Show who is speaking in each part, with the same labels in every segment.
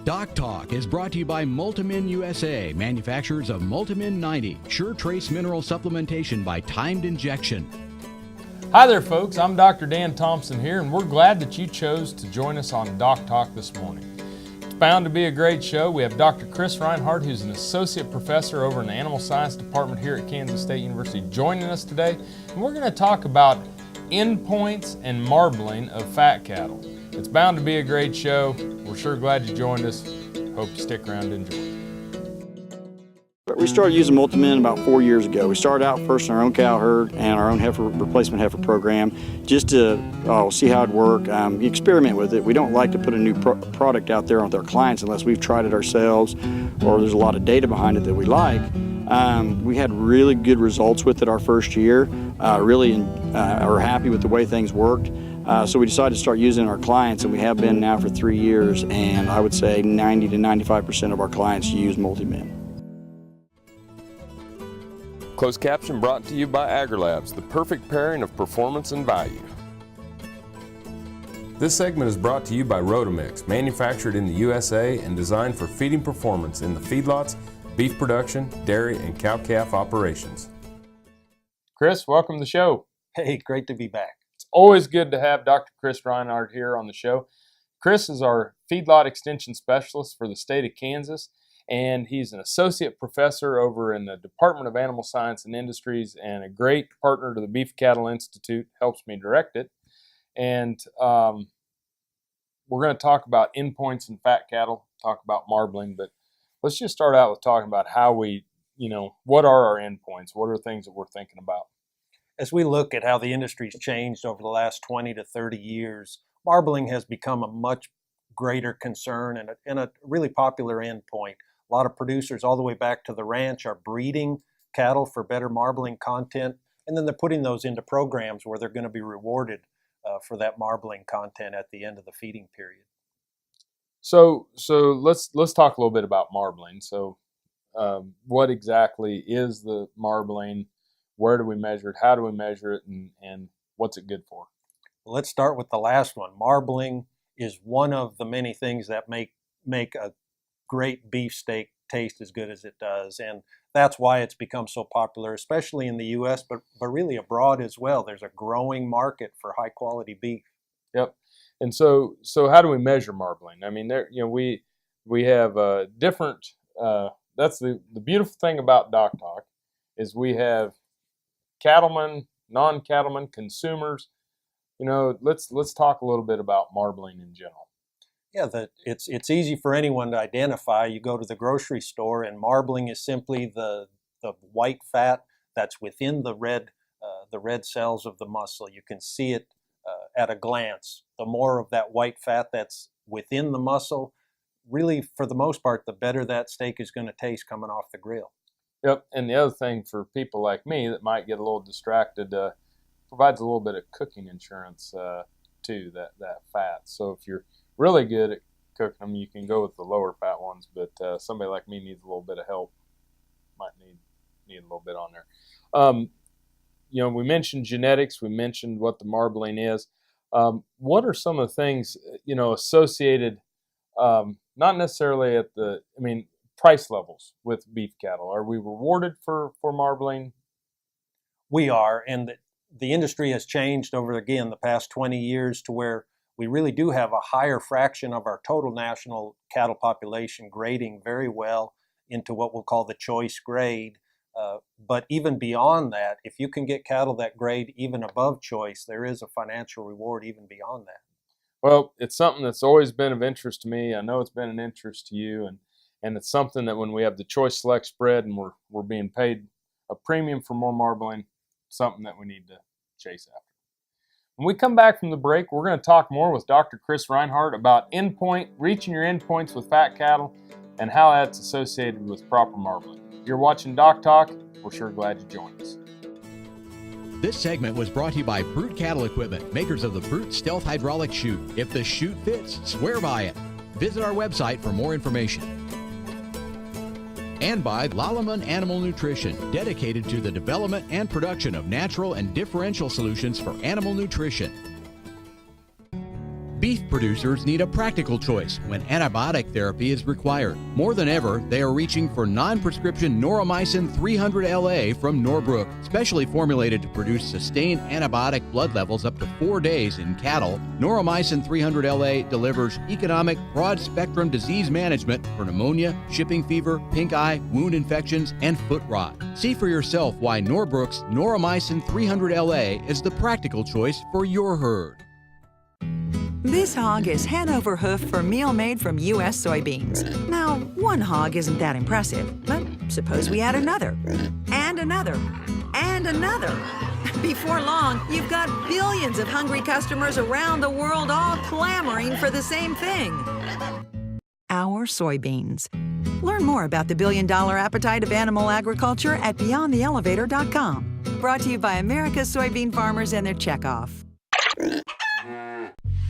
Speaker 1: DocTalk is brought to you by Multimin USA, manufacturers of Multimin 90, Sure Trace Mineral Supplementation by Timed Injection.
Speaker 2: Hi there, folks. I'm Dr. Dan Thompson here, and we're glad that you chose to join us on DocTalk this morning. It's bound to be a great show. We have Dr. Chris Reinhardt, who's an associate professor over in the Animal Science Department here at Kansas State University, joining us today. And we're going to talk about endpoints and marbling of fat cattle. It's bound to be a great show. We're sure glad you joined us. Hope you stick around and enjoy.
Speaker 3: We started using Multimin about 4 years ago. We started out first in our own cow herd and our own replacement heifer program just to see how it'd work, experiment with it. We don't like to put a new product out there with our clients unless we've tried it ourselves or there's a lot of data behind it that we like. We had really good results with it our first year, really are happy with the way things worked. So we decided to start using our clients, and we have been now for 3 years, and I would say 90 to 95% of our clients use Multimin.
Speaker 4: Closed caption brought to you by AgriLabs, the perfect pairing of performance and value. This segment is brought to you by Rotomix, manufactured in the USA and designed for feeding performance in the feedlots, beef production, dairy, and cow-calf operations.
Speaker 2: Chris, welcome to the show.
Speaker 5: Hey, great to be back.
Speaker 2: It's always good to have Dr. Chris Reinhardt here on the show. Chris is our feedlot extension specialist for the state of Kansas, and he's an associate professor over in the Department of Animal Science and Industries and a great partner to the Beef Cattle Institute, helps me direct it. And we're going to talk about endpoints in fat cattle, talk about marbling, but let's just start out with talking about how we, what are our endpoints? What are things that we're thinking about?
Speaker 5: As we look at how the industry's changed over the last 20 to 30 years, marbling has become a much greater concern and a really popular endpoint. A lot of producers all the way back to the ranch are breeding cattle for better marbling content, and then they're putting those into programs where they're going to be rewarded for that marbling content at the end of the feeding period.
Speaker 2: So let's talk a little bit about marbling. So what exactly is the marbling? Where do we measure it? How do we measure it? And what's it good for?
Speaker 5: Let's start with the last one. Marbling is one of the many things that make a great beef steak taste as good as it does. And that's why it's become so popular, especially in the U.S., but really abroad as well. There's a growing market for high quality beef.
Speaker 2: Yep. And so how do we measure marbling? I mean, we have different, that's the beautiful thing about DocTalk is we have cattlemen, non-cattlemen, consumers. Let's talk a little bit about marbling in general.
Speaker 5: Yeah, it's easy for anyone to identify. You go to the grocery store, and marbling is simply the white fat that's within the red cells of the muscle. You can see it at a glance. The more of that white fat that's within the muscle, really, for the most part, the better that steak is going to taste coming off the grill.
Speaker 2: Yep, and the other thing for people like me that might get a little distracted, provides a little bit of cooking insurance too, that fat. So if you're really good at cooking them, you can go with the lower fat ones, but somebody like me needs a little bit of help, might need a little bit on there. We mentioned genetics, we mentioned what the marbling is. What are some of the things, associated, not necessarily price levels with beef cattle? Are we rewarded for marbling?
Speaker 5: We are, and the industry has changed over, again, the past 20 years to where we really do have a higher fraction of our total national cattle population grading very well into what we'll call the choice grade. But even beyond that, if you can get cattle that grade even above choice, there is a financial reward even beyond that.
Speaker 2: Well, it's something that's always been of interest to me. I know it's been an interest to you, and it's something that when we have the choice select spread and we're being paid a premium for more marbling, something that we need to chase after. When we come back from the break, we're going to talk more with Dr. Chris Reinhardt about reaching your endpoints with fat cattle and how that's associated with proper marbling. You're watching DocTalk. We're sure glad you joined us.
Speaker 1: This segment was brought to you by Brute Cattle Equipment, makers of the Brute Stealth Hydraulic Chute. If the chute fits, swear by it. Visit our website for more information. And by Lalaman Animal Nutrition, dedicated to the development and production of natural and differential solutions for animal nutrition. Beef producers need a practical choice when antibiotic therapy is required. More than ever, they are reaching for non-prescription Noromycin 300LA from Norbrook. Specially formulated to produce sustained antibiotic blood levels up to 4 days in cattle, Noromycin 300LA delivers economic, broad-spectrum disease management for pneumonia, shipping fever, pink eye, wound infections, and foot rot. See for yourself why Norbrook's Noromycin 300LA is the practical choice for your herd.
Speaker 6: This hog is head over hoof for meal made from U.S. soybeans. Now, one hog isn't that impressive, but suppose we add another, and another, and another. Before long, you've got billions of hungry customers around the world all clamoring for the same thing. Our soybeans. Learn more about the billion-dollar appetite of animal agriculture at BeyondTheElevator.com. Brought to you by America's soybean farmers and their checkoff.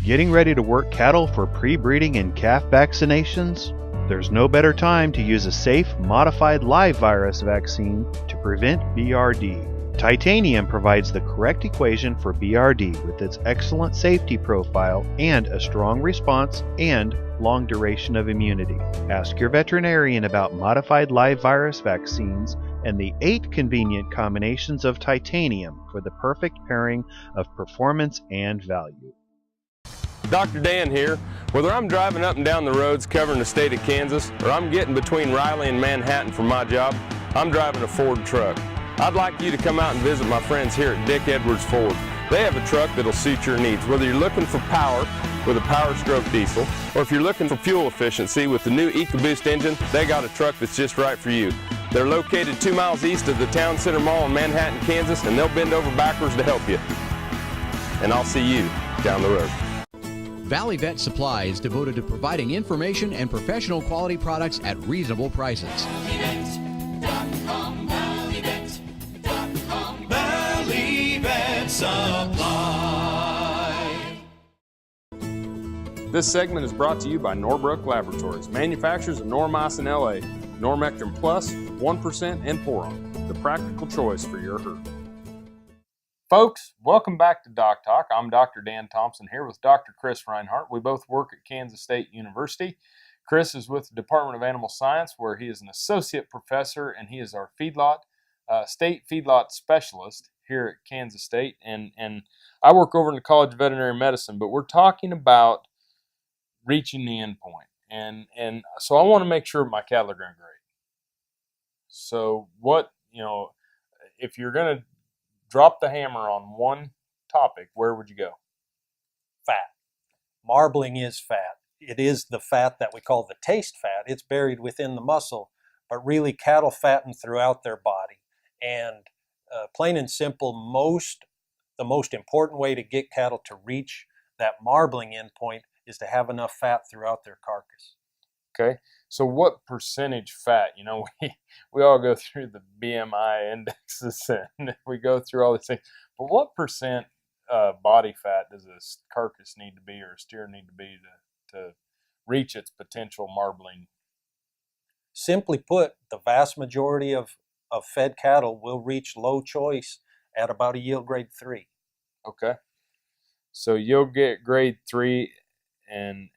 Speaker 7: Getting ready to work cattle for pre-breeding and calf vaccinations? There's no better time to use a safe, modified live virus vaccine to prevent BRD. Titanium provides the correct equation for BRD with its excellent safety profile and a strong response and long duration of immunity. Ask your veterinarian about modified live virus vaccines and the 8 convenient combinations of titanium for the perfect pairing of performance and value.
Speaker 4: Dr. Dan here. Whether I'm driving up and down the roads covering the state of Kansas or I'm getting between Riley and Manhattan for my job, I'm driving a Ford truck. I'd like you to come out and visit my friends here at Dick Edwards Ford. They have a truck that'll suit your needs, whether you're looking for power with a Power Stroke diesel or if you're looking for fuel efficiency with the new EcoBoost engine, they got a truck that's just right for you. They're located 2 miles east of the Town Center Mall in Manhattan, Kansas, and they'll bend over backwards to help you. And I'll see you down the road.
Speaker 1: Valley Vet Supply is devoted to providing information and professional quality products at reasonable prices.
Speaker 8: Valley Vet Supply.
Speaker 4: This segment is brought to you by Norbrook Laboratories, manufacturers of Noromycin LA, Normectin Plus, 1%, and Poron, the practical choice for your herd.
Speaker 2: Folks, welcome back to DocTalk. I'm Dr. Dan Thompson here with Dr. Chris Reinhardt. We both work at Kansas State University. Chris is with the Department of Animal Science, where he is an associate professor, and he is our state feedlot specialist here at Kansas State. And I work over in the College of Veterinary Medicine, but we're talking about reaching the end point. And so I want to make sure my cattle are going great. So if you're going to drop the hammer on one topic, where would you go?
Speaker 5: Fat. Marbling is fat. It is the fat that we call the taste fat. It's buried within the muscle, but really cattle fatten throughout their body. And plain and simple, the most important way to get cattle to reach that marbling endpoint is to have enough fat throughout their carcass.
Speaker 2: Okay, so what percentage fat? We all go through the BMI indexes and we go through all these things, but what percent body fat does a carcass need to be or a steer need to be to reach its potential marbling?
Speaker 5: Simply put, the vast majority of fed cattle will reach low choice at about a yield grade 3.
Speaker 2: Okay, so you'll get grade 3 and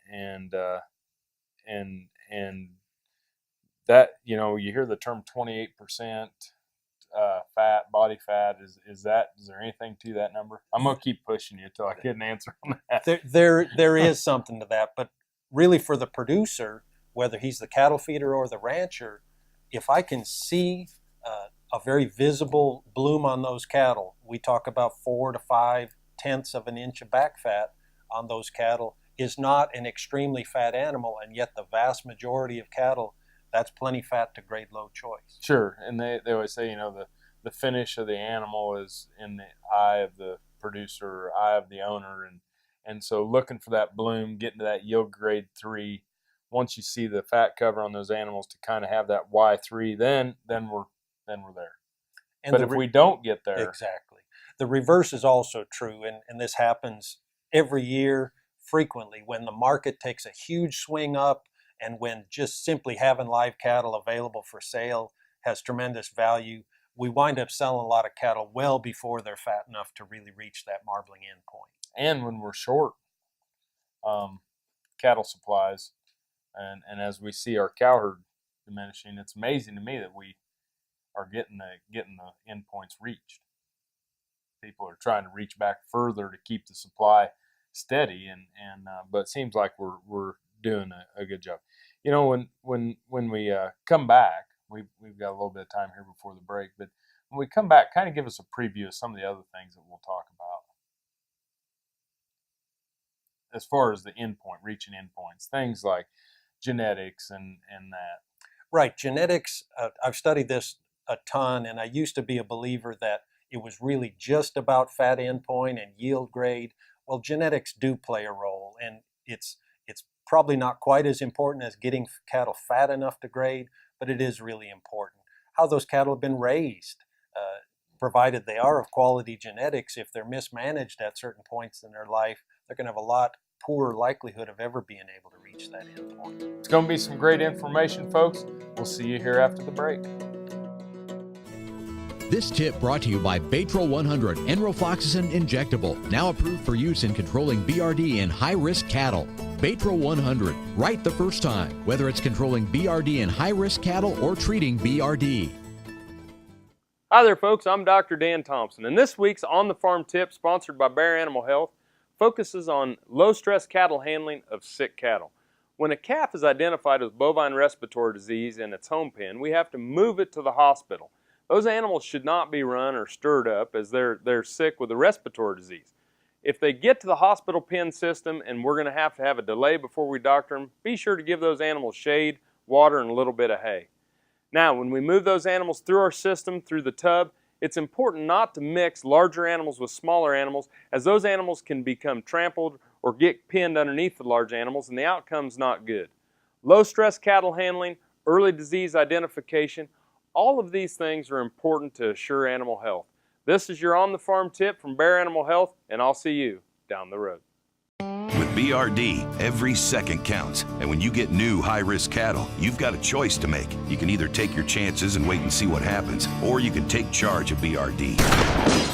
Speaker 2: that, you hear the term 28% fat, body fat. Is there anything to that number? I'm gonna keep pushing you until I get an answer on that.
Speaker 5: There is something to that, but really for the producer, whether he's the cattle feeder or the rancher, if I can see a very visible bloom on those cattle, we talk about 4 to 5 tenths of an inch of back fat on those cattle, is not an extremely fat animal, and yet the vast majority of cattle, that's plenty fat to grade low choice.
Speaker 2: Sure, and they always say, the finish of the animal is in the eye of the producer or eye of the owner, and so looking for that bloom, getting to that yield grade 3, once you see the fat cover on those animals to kind of have that Y3, then we're there. But if we don't get there,
Speaker 5: exactly. The reverse is also true, and this happens every year, frequently, when the market takes a huge swing up and when just simply having live cattle available for sale has tremendous value, we wind up selling a lot of cattle well before they're fat enough to really reach that marbling endpoint.
Speaker 2: And when we're short, cattle supplies, and as we see our cow herd diminishing, it's amazing to me that we are getting the endpoints reached. People are trying to reach back further to keep the supply steady, but it seems like we're doing a good job. You know, when we come back, we've got a little bit of time here before the break, but when we come back, kind of give us a preview of some of the other things that we'll talk about as far as the endpoint, reaching endpoints, things like genetics and that.
Speaker 5: Right, genetics, I've studied this a ton, and I used to be a believer that it was really just about fat endpoint and yield grade. Well, genetics do play a role, and it's probably not quite as important as getting cattle fat enough to grade, but it is really important. How those cattle have been raised, provided they are of quality genetics, if they're mismanaged at certain points in their life, they're going to have a lot poorer likelihood of ever being able to reach that endpoint.
Speaker 2: It's going to be some great information, folks. We'll see you here after the break.
Speaker 1: This tip brought to you by Batril 100 Enrofloxacin Injectable, now approved for use in controlling BRD in high-risk cattle. Batril 100, right the first time, whether it's controlling BRD in high-risk cattle or treating BRD.
Speaker 2: Hi there, folks. I'm Dr. Dan Thompson, and this week's On the Farm Tip, sponsored by Bear Animal Health, focuses on low-stress cattle handling of sick cattle. When a calf is identified with bovine respiratory disease in its home pen, we have to move it to the hospital. Those animals should not be run or stirred up as they're sick with a respiratory disease. If they get to the hospital pen system and we're going to have a delay before we doctor them, be sure to give those animals shade, water, and a little bit of hay. Now, when we move those animals through our system, through the tub, it's important not to mix larger animals with smaller animals, as those animals can become trampled or get pinned underneath the large animals, and the outcome's not good. Low-stress cattle handling, early disease identification, all of these things are important to assure animal health. This is your On the Farm Tip from Bear Animal Health, and I'll see you down the road.
Speaker 9: With BRD, every second counts. And when you get new high-risk cattle, you've got a choice to make. You can either take your chances and wait and see what happens, or you can take charge of BRD.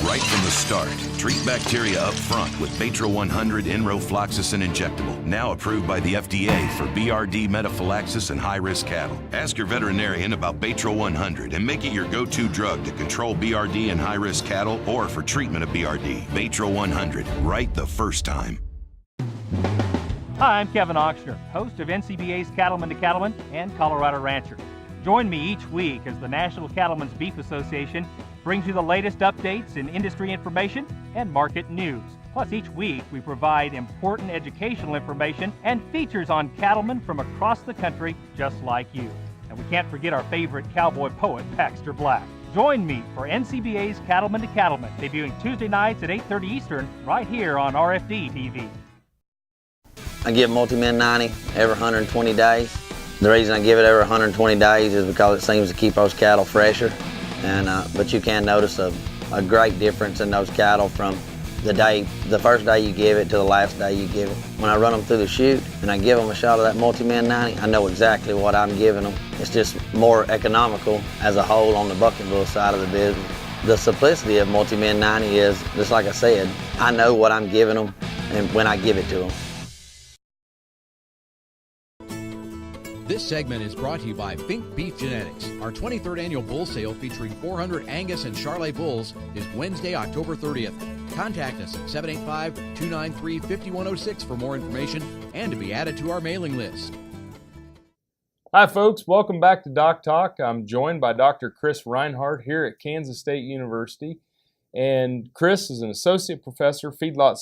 Speaker 9: Right from the start, treat bacteria up front with Batril 100 Enrofloxacin Injectable, now approved by the FDA for BRD metaphylaxis and high-risk cattle. Ask your veterinarian about Batril 100 and make it your go-to drug to control BRD in high-risk cattle or for treatment of BRD. Batril 100, right the first time.
Speaker 10: Hi, I'm Kevin Ochsner, host of NCBA's Cattleman to Cattleman and Colorado Rancher. Join me each week as the National Cattlemen's Beef Association brings you the latest updates in industry information and market news. Plus, each week we provide important educational information and features on cattlemen from across the country just like you. And we can't forget our favorite cowboy poet, Baxter Black. Join me for NCBA's Cattleman to Cattleman, debuting Tuesday nights at 8:30 Eastern, right here on RFD TV.
Speaker 11: I give Multi-Min 90 every 120 days. The reason I give it every 120 days is because it seems to keep those cattle fresher. But you can notice a great difference in those cattle from the first day you give it to the last day you give it. When I run them through the chute and I give them a shot of that Multi-Min 90, I know exactly what I'm giving them. It's just more economical as a whole on the bucking bull side of the business. The simplicity of Multi-Min 90 is, just like I said, I know what I'm giving them and when I give it to them.
Speaker 1: This segment is brought to you by Fink Beef Genetics. Our 23rd annual bull sale featuring 400 Angus and Charolais bulls is Wednesday, October 30th. Contact us at 785-293-5106 for more information and to be added to our mailing list.
Speaker 2: Hi, folks. Welcome back to DocTalk. I'm joined by Dr. Chris Reinhardt here at Kansas State University. And Chris is an associate professor, feedlot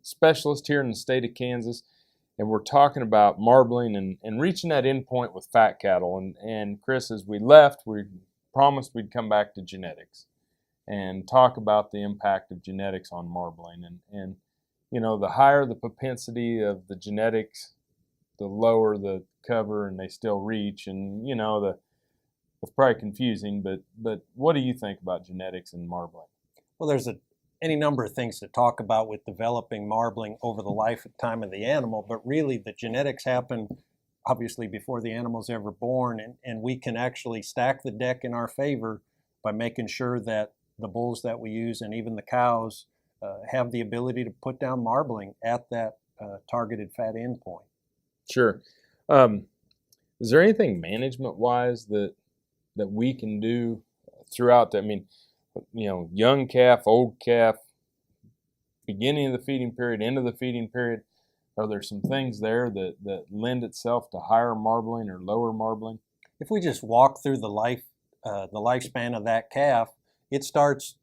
Speaker 2: specialist here in the state of Kansas. And we're talking about marbling and reaching that endpoint with fat cattle. And Chris, as we left, we promised we'd come back to genetics and talk about the impact of genetics on marbling. And you know, the higher the propensity of the genetics, the lower the cover, and they still reach. And you know, it's probably confusing, but what do you think about genetics and marbling?
Speaker 5: Well, there's any number of things to talk about with developing marbling over the lifetime of the animal, but really the genetics happen obviously before the animal's ever born, and we can actually stack the deck in our favor by making sure that the bulls that we use and even the cows have the ability to put down marbling at that targeted fat endpoint.
Speaker 2: Sure. Is there anything management-wise that we can do throughout the, I mean, young calf, old calf, beginning of the feeding period, end of the feeding period? Are there some things there that lend itself to higher marbling or lower marbling?
Speaker 5: If we just walk through the lifespan of that calf, it starts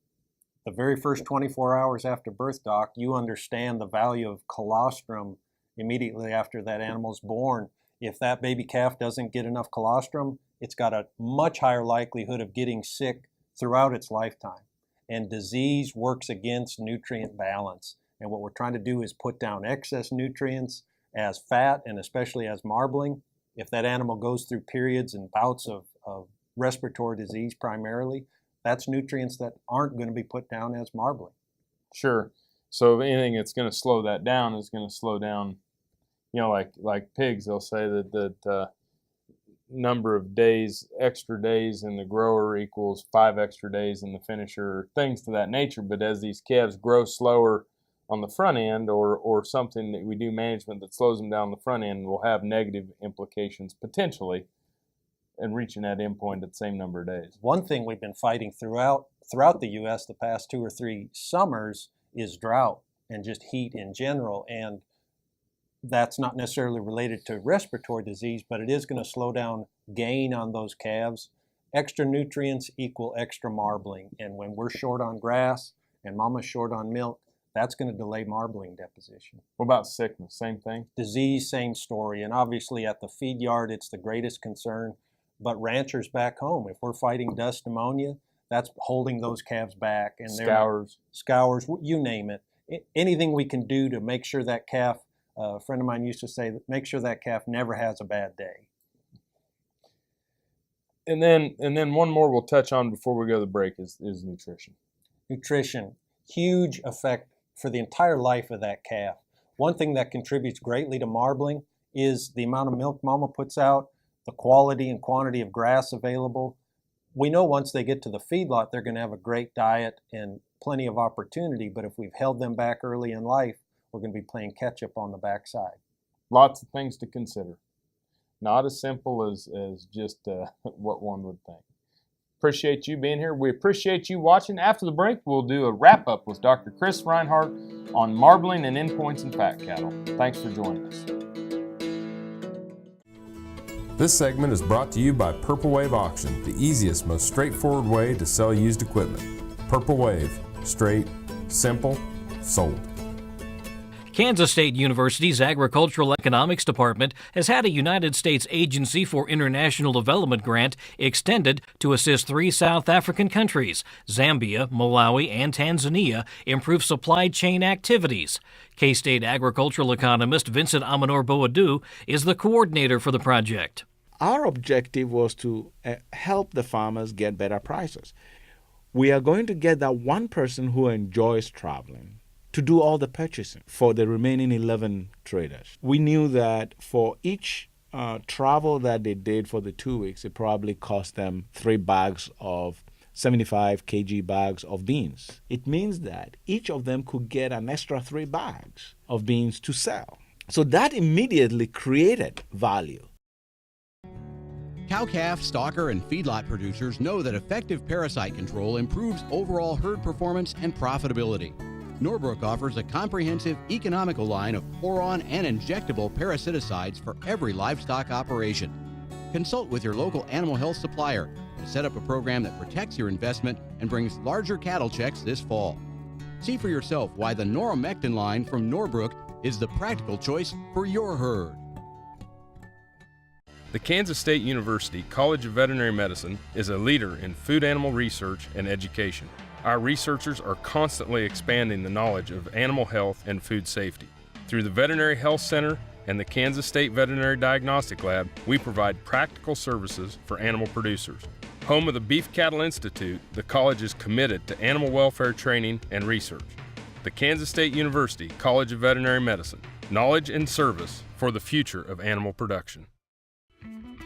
Speaker 5: the very first 24 hours after birth, Doc. You understand the value of colostrum immediately after that animal's born. If that baby calf doesn't get enough colostrum, it's got a much higher likelihood of getting sick throughout its lifetime. And disease works against nutrient balance. And what we're trying to do is put down excess nutrients as fat and especially as marbling. If that animal goes through periods and bouts of respiratory disease primarily, that's nutrients that aren't going to be put down as marbling.
Speaker 2: Sure. So anything that's going to slow that down is going to slow down, like pigs, they'll say that number of days, extra days in the grower equals 5 extra days in the finisher, or things to that nature. But as these calves grow slower on the front end, or something that we do management that slows them down the front end, will have negative implications potentially in reaching that endpoint at the same number of days.
Speaker 5: One thing we've been fighting throughout the U.S. the past 2 or 3 summers is drought and just heat in general. And that's not necessarily related to respiratory disease, but it is going to slow down gain on those calves. Extra nutrients equal extra marbling. And when we're short on grass and mama's short on milk, that's going to delay marbling deposition.
Speaker 2: What about sickness? Same thing?
Speaker 5: Disease, same story. And obviously at the feed yard, it's the greatest concern. But ranchers back home, if we're fighting dust pneumonia, that's holding those calves back. And scours, you name it. Anything we can do to make sure that calf, a friend of mine used to say, make sure that calf never has a bad day.
Speaker 2: And then one more we'll touch on before we go to the break is nutrition.
Speaker 5: Nutrition, huge effect for the entire life of that calf. One thing that contributes greatly to marbling is the amount of milk mama puts out, the quality and quantity of grass available. We know once they get to the feedlot, they're going to have a great diet and plenty of opportunity, but if we've held them back early in life, we're going to be playing catch up on the backside.
Speaker 2: Lots of things to consider. Not as simple as just what one would think. Appreciate you being here. We appreciate you watching. After the break, we'll do a wrap-up with Dr. Chris Reinhardt on marbling and endpoints in fat cattle. Thanks for joining us.
Speaker 4: This segment is brought to you by Purple Wave Auction, the easiest, most straightforward way to sell used equipment. Purple Wave, straight, simple, sold.
Speaker 12: Kansas State University's Agricultural Economics Department has had a United States Agency for International Development grant extended to assist 3 South African countries, Zambia, Malawi, and Tanzania, improve supply chain activities. K-State agricultural economist Vincent Amanor Boadu is the coordinator for the project.
Speaker 13: Our objective was to help the farmers get better prices. We are going to get that one person who enjoys traveling to do all the purchasing for the remaining 11 traders. We knew that for each travel that they did for the 2 weeks, it probably cost them 3 bags of 75 kg bags of beans. It means that each of them could get an extra 3 bags of beans to sell. So that immediately created value.
Speaker 1: Cow-calf, stocker, and feedlot producers know that effective parasite control improves overall herd performance and profitability. Norbrook offers a comprehensive, economical line of pour-on and injectable parasiticides for every livestock operation. Consult with your local animal health supplier to set up a program that protects your investment and brings larger cattle checks this fall. See for yourself why the Noromectin line from Norbrook is the practical choice for your herd.
Speaker 4: The Kansas State University College of Veterinary Medicine is a leader in food animal research and education. Our researchers are constantly expanding the knowledge of animal health and food safety. Through the Veterinary Health Center and the Kansas State Veterinary Diagnostic Lab, we provide practical services for animal producers. Home of the Beef Cattle Institute, the college is committed to animal welfare training and research. The Kansas State University College of Veterinary Medicine, knowledge and service for the future of animal production.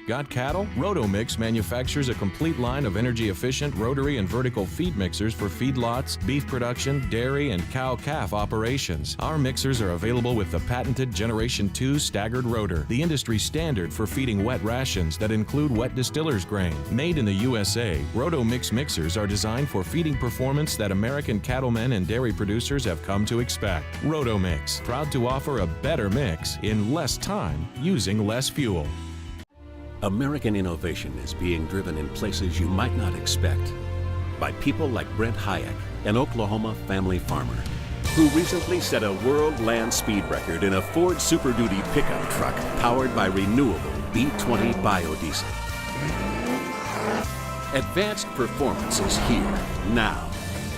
Speaker 14: Got cattle? Rotomix manufactures a complete line of energy-efficient rotary and vertical feed mixers for feedlots, beef production, dairy, and cow-calf operations. Our mixers are available with the patented Generation 2 staggered rotor, the industry standard for feeding wet rations that include wet distiller's grain. Made in the USA, Rotomix mixers are designed for feeding performance that American cattlemen and dairy producers have come to expect. Rotomix, proud to offer a better mix in less time using less fuel.
Speaker 15: American innovation is being driven in places you might not expect by people like Brent Hayek, an Oklahoma family farmer, who recently set a world land speed record in a Ford Super Duty pickup truck powered by renewable B20 biodiesel. Advanced performance is here, now,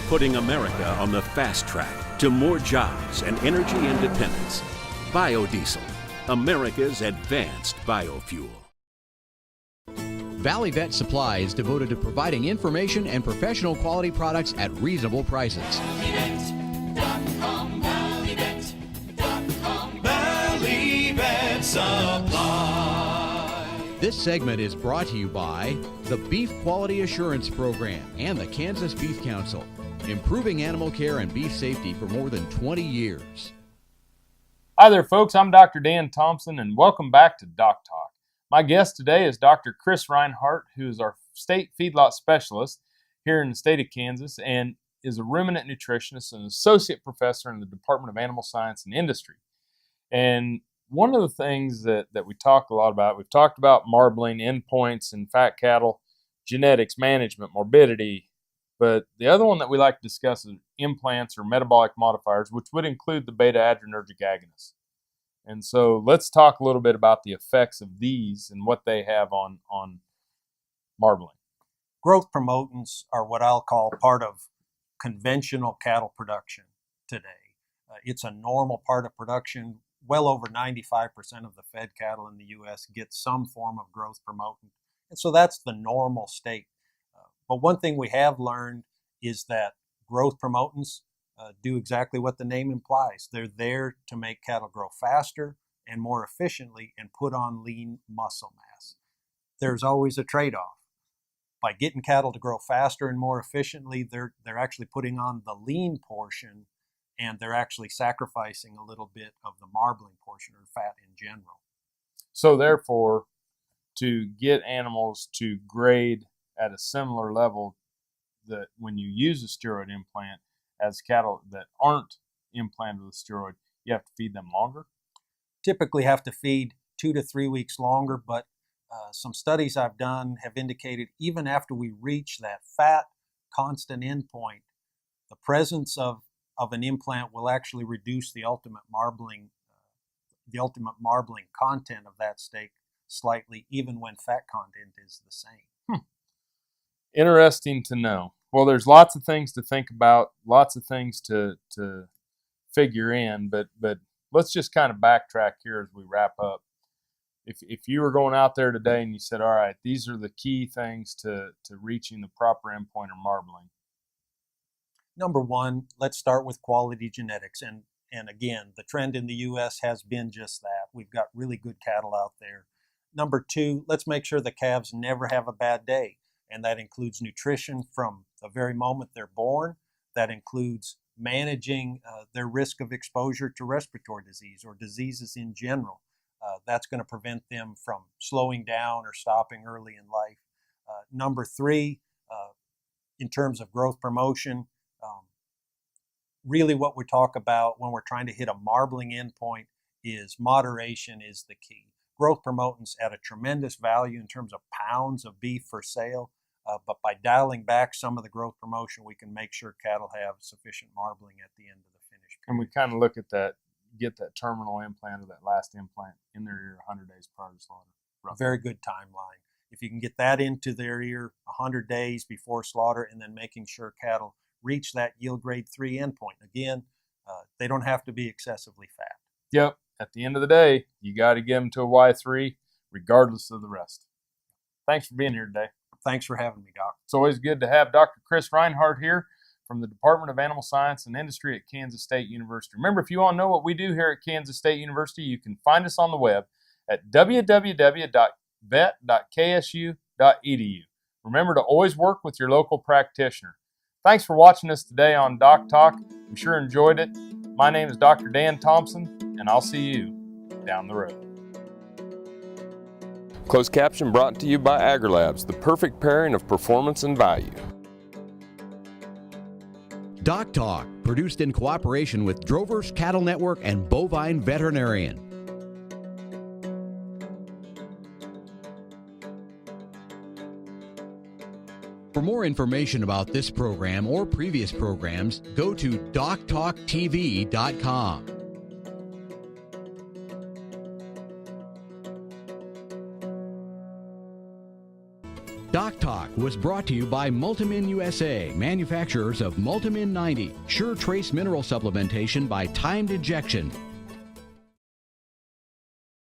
Speaker 15: putting America on the fast track to more jobs and energy independence. Biodiesel, America's advanced biofuel.
Speaker 1: Valley Vet Supply is devoted to providing information and professional quality products at reasonable prices.
Speaker 8: ValleyVet.com, ValleyVet.com, Valley Vet Supply.
Speaker 1: This segment is brought to you by the Beef Quality Assurance Program and the Kansas Beef Council, improving animal care and beef safety for more than 20 years.
Speaker 2: Hi there, folks. I'm Dr. Dan Thompson, and welcome back to DocTalk. My guest today is Dr. Chris Reinhardt, who is our state feedlot specialist here in the state of Kansas and is a ruminant nutritionist and associate professor in the Department of Animal Science and Industry. And one of the things that we talk a lot about, we've talked about marbling, endpoints, and fat cattle, genetics, management, morbidity. But the other one that we like to discuss is implants or metabolic modifiers, which would include the beta-adrenergic agonists. And so let's talk a little bit about the effects of these and what they have on marbling.
Speaker 5: Growth promotants are what I'll call part of conventional cattle production today. It's a normal part of production. Well over 95% of the fed cattle in the U.S. get some form of growth promotant. And so that's the normal state. But one thing we have learned is that growth promotants do exactly what the name implies. They're there to make cattle grow faster and more efficiently and put on lean muscle mass. There's always a trade-off. By getting cattle to grow faster and more efficiently, they're actually putting on the lean portion, and they're actually sacrificing a little bit of the marbling portion or fat in general.
Speaker 2: So therefore, to get animals to grade at a similar level, that when you use a steroid implant, as cattle that aren't implanted with steroid, you have to feed them longer?
Speaker 5: Typically have to feed 2 to 3 weeks longer, but some studies I've done have indicated even after we reach that fat constant endpoint, the presence of an implant will actually reduce the ultimate marbling content of that steak slightly, even when fat content is the same.
Speaker 2: Interesting to know. Well, there's lots of things to think about, lots of things to figure in, but let's just kind of backtrack here as we wrap up. If you were going out there today and you said, all right, these are the key things to reaching the proper endpoint or marbling.
Speaker 5: Number one, let's start with quality genetics. And again, the trend in the U.S. has been just that. We've got really good cattle out there. Number two, let's make sure the calves never have a bad day. And that includes nutrition from the very moment they're born. That includes managing their risk of exposure to respiratory disease or diseases in general. That's going to prevent them from slowing down or stopping early in life. Number three, in terms of growth promotion, really what we talk about when we're trying to hit a marbling endpoint is moderation is the key. Growth promotants add a tremendous value in terms of pounds of beef for sale, but by dialing back some of the growth promotion, we can make sure cattle have sufficient marbling at the end of the finish period.
Speaker 2: And we kind of look at that, get that terminal implant or that last implant in their ear 100 days prior to slaughter. Roughly.
Speaker 5: Very good timeline. If you can get that into their ear 100 days before slaughter and then making sure cattle reach that yield grade 3 endpoint. Again, they don't have to be excessively fat.
Speaker 2: Yep. At the end of the day, you got to get them to a Y3 regardless of the rest. Thanks for being here today.
Speaker 5: Thanks for having me, Doc.
Speaker 2: It's always good to have Dr. Chris Reinhardt here from the Department of Animal Science and Industry at Kansas State University. Remember, if you want to know what we do here at Kansas State University, you can find us on the web at www.kssU.edu. vet.ksu.edu. Remember to always work with your local practitioner. Thanks for watching us today on DocTalk. We sure enjoyed it. My name is Dr. Dan Thompson, and I'll see you down the road.
Speaker 4: Closed caption brought to you by AgriLabs, the perfect pairing of performance and value.
Speaker 1: DocTalk, produced in cooperation with Drovers Cattle Network and Bovine Veterinarian. For more information about this program or previous programs, go to DocTalkTV.com. DocTalk was brought to you by Multimin USA, manufacturers of Multimin 90, sure trace mineral supplementation by timed injection,